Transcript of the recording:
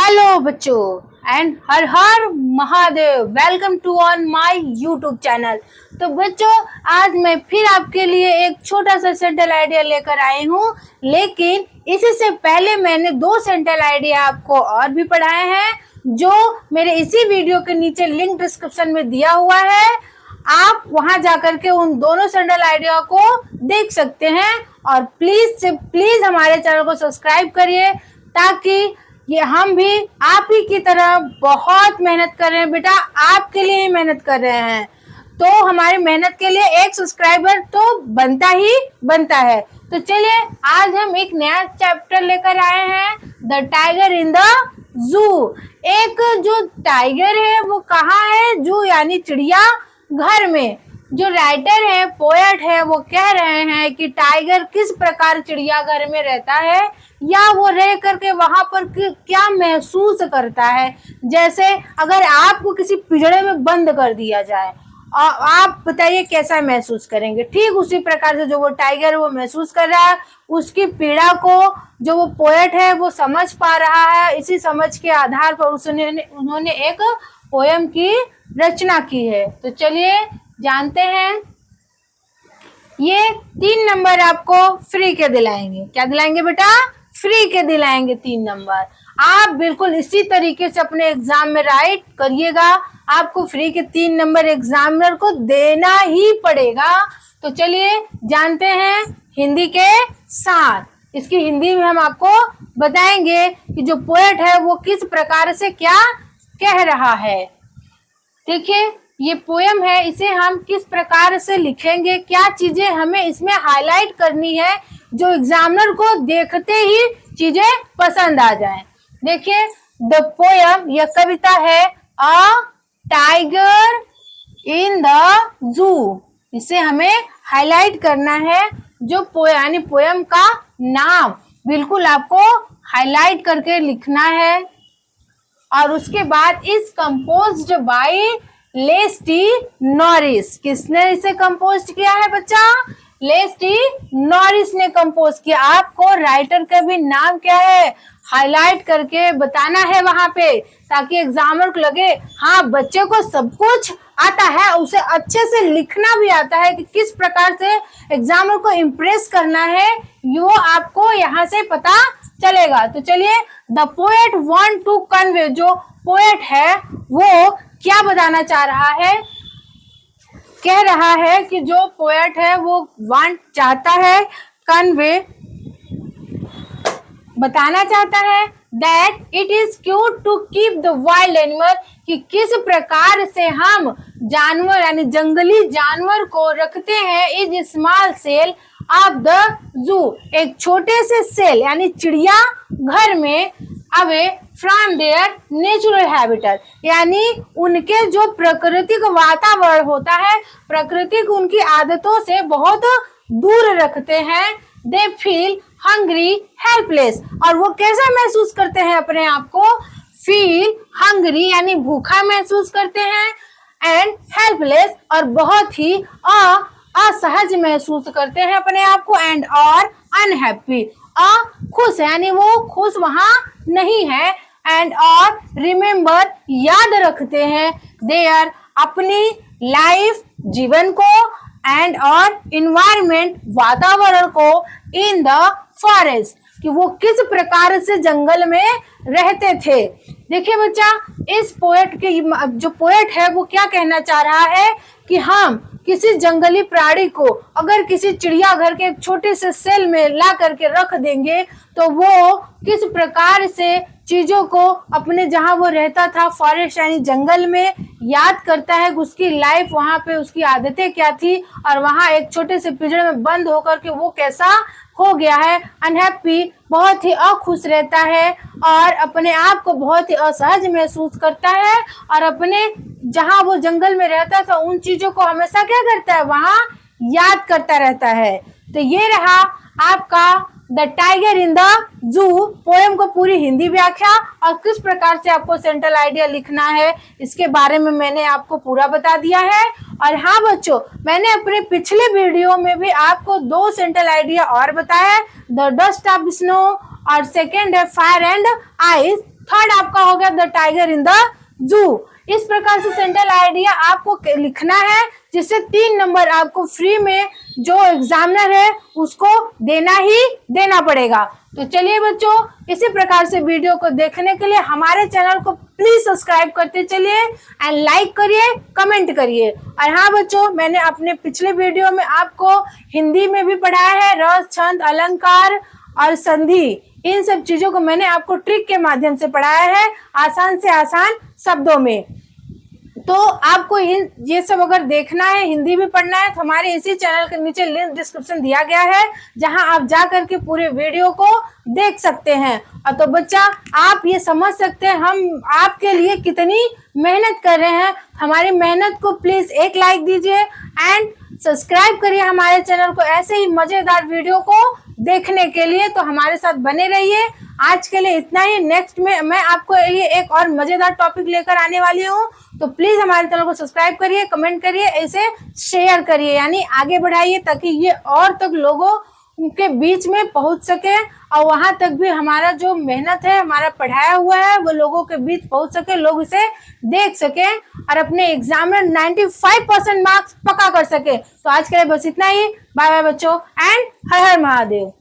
Hello बच्चों and Har Har Mahadev. Welcome to on my YouTube channel. तो बच्चों, आज मैं फिर आपके लिए एक छोटा सा सेंट्रल आइडिया लेकर आई हूँ, लेकिन इससे पहले मैंने दो सेंट्रल आइडिया आपको और भी पढ़ाए हैं जो मेरे इसी वीडियो के नीचे लिंक डिस्क्रिप्शन में दिया हुआ है। आप वहां जाकर के उन दोनों सेंट्रल आइडिया को देख सकते हैं और प्लीज से प्लीज हमारे चैनल को सब्सक्राइब करिए, ताकि ये हम भी आप ही की तरह बहुत मेहनत कर रहे हैं बेटा, आपके लिए ही मेहनत कर रहे हैं। तो हमारी मेहनत के लिए एक सब्सक्राइबर तो बनता ही बनता है। तो चलिए, आज हम एक नया चैप्टर लेकर आए हैं, the tiger in the zoo. एक जो टाइगर है वो कहाँ है? जू यानी चिड़िया घर में। जो राइटर है, पोएट है, वो कह रहे हैं कि टाइगर किस प्रकार चिड़ियाघर में रहता है या वो रह करके वहां पर क्या महसूस करता है। जैसे अगर आपको किसी पिंजड़े में बंद कर दिया जाए और आप बताइए कैसा महसूस करेंगे। ठीक उसी प्रकार से जो वो टाइगर है वो महसूस कर रहा है, उसकी पीड़ा को जो वो पोएट है वो समझ पा रहा है। इसी समझ के आधार पर उन्होंने एक पोयम की रचना की है। तो चलिए जानते हैं। ये 3 नंबर आपको फ्री के दिलाएंगे। क्या दिलाएंगे बेटा? फ्री के दिलाएंगे 3 नंबर। आप बिल्कुल इसी तरीके से अपने एग्जाम में राइट करिएगा। आपको फ्री के 3 नंबर एग्जामिनर को देना ही पड़ेगा। तो चलिए जानते हैं हिंदी के साथ। इसकी हिंदी में हम आपको बताएंगे कि जो पोएट है वो किस प्रकार से क्या कह रहा है। देखिए, ये पोयम है, इसे हम किस प्रकार से लिखेंगे, क्या चीजें हमें इसमें हाईलाइट करनी है जो एग्जामिनर को देखते ही चीजें पसंद आ जाएं। देखिए, द पोयम, यह कविता है a tiger in the zoo. इसे हमें हाईलाइट करना है। जो पोयम का नाम बिल्कुल आपको हाईलाइट करके लिखना है। और उसके बाद इस कंपोज्ड बाय लेस्टी नॉरिस। किसने इसे कंपोज किया है बच्चा? लेस्टी नॉरिस ने कंपोज किया। आपको राइटर का भी नाम क्या है हाईलाइट करके बताना है वहां पे, ताकि एग्जामिनर को लगे हाँ बच्चे को सब कुछ आता है, उसे अच्छे से लिखना भी आता है कि किस प्रकार से एग्जामिनर को इम्प्रेस करना है, यो आपको यहाँ से पता चलेगा। तो चलिए, the poet want to convey, जो पोएट है वो क्या बताना चाह रहा है, कह रहा है कि जो पोएट है वो वांट चाहता है, कन्वे बताना चाहता है that it is cute to keep the wild animal, कि किस प्रकार से हम जानवर यानी जंगली जानवर को रखते हैं is small cell of the zoo, एक छोटे से सेल यानी चिड़िया घर में, away from their natural habitat, यानी उनके जो प्राकृतिक वातावरण होता है, प्राकृतिक उनकी आदतों से बहुत दूर रखते हैं। दे फील हंग्री हेल्पलेस, और वो कैसा महसूस करते हैं अपने आप को? फील हंग्री यानी भूखा महसूस करते हैं, एंड हेल्पलेस और बहुत ही असहज महसूस करते हैं अपने आप को, एंड और अनहैप्पी खुश यानी वो खुश वहां नहीं है, एंड और रिमेम्बर याद रखते हैं देयर अपनी लाइफ जीवन को, एंड और इन्वायरमेंट वातावरण को, इन द फॉरेस्ट कि वो किस प्रकार से जंगल में रहते थे। देखिए बच्चा, इस पोएट के जो पोएट है वो क्या कहना चाह रहा है कि हम किसी जंगली प्राणी को अगर किसी चिड़ियाघर के एक छोटे से सेल में ला करके रख देंगे तो वो किस प्रकार से चीजों को अपने जहां वो रहता था फॉरेस्ट यानी जंगल में याद करता है, उसकी लाइफ वहां पे उसकी आदतें क्या थी, और वहां एक छोटे से पिंजरे में बंद होकर के वो कैसा हो गया है, अनहैप्पी बहुत ही अखुश रहता है और अपने आप को बहुत ही असहज महसूस करता है, और अपने जहां वो जंगल में रहता था उन चीजों को हमेशा क्या करता है, वहां याद करता रहता है। तो ये रहा आपका the tiger in the zoo poem को पूरी हिंदी व्याख्या, और किस प्रकार से आपको सेंट्रल आइडिया लिखना है इसके बारे में मैंने आपको पूरा बता दिया है। और हाँ बच्चों, मैंने अपने पिछले वीडियो में भी आपको 2 सेंट्रल आइडिया और बताया है, द डस्ट ऑफ स्नो और सेकेंड है फायर एंड आइस। थर्ड आपका हो गया the tiger in the zoo. इस प्रकार से सेंट्रल आइडिया आपको लिखना है, जिससे 3 नंबर आपको फ्री में जो एग्जामिनर है उसको देना ही देना पड़ेगा। तो चलिए बच्चों, इसी प्रकार से वीडियो को देखने के लिए हमारे चैनल को प्लीज सब्सक्राइब करते चलिए एंड लाइक करिए, कमेंट करिए। और हाँ बच्चों, मैंने अपने पिछले वीडियो में आपको हिंदी में भी पढ़ाया है, रस, छंद, अलंकार और संधि, इन सब चीजों को मैंने आपको ट्रिक के माध्यम से पढ़ाया है, आसान से आसान शब्दों में। तो आपको ये सब अगर देखना है, हिंदी भी पढ़ना है, तो हमारे इसी चैनल के नीचे लिंक डिस्क्रिप्शन दिया गया है, जहां आप जा करके पूरे वीडियो को देख सकते हैं। और तो बच्चा, आप ये समझ सकते हैं हम आपके लिए कितनी मेहनत कर रहे हैं। हमारी मेहनत को प्लीज एक लाइक दीजिए एंड सब्सक्राइब करिए हमारे चैनल को, ऐसे ही मजेदार वीडियो को देखने के लिए। तो हमारे साथ बने रहिए। आज के लिए इतना ही। नेक्स्ट में मैं आपको लिए एक और मजेदार टॉपिक लेकर आने वाली हूँ। तो प्लीज हमारे चैनल को सब्सक्राइब करिए, कमेंट करिए, इसे शेयर करिए, यानी आगे बढ़ाइए, ताकि ये और तक लोगों के बीच में पहुंच सके और वहां तक भी हमारा जो मेहनत है, हमारा पढ़ाया हुआ है, वो लोगों के बीच पहुंच सके, लोग इसे देख सके और अपने एग्जाम में 95% मार्क्स पक्का कर सके। तो आज के लिए बस इतना ही। बाय बाय बच्चों एंड हर हर महादेव।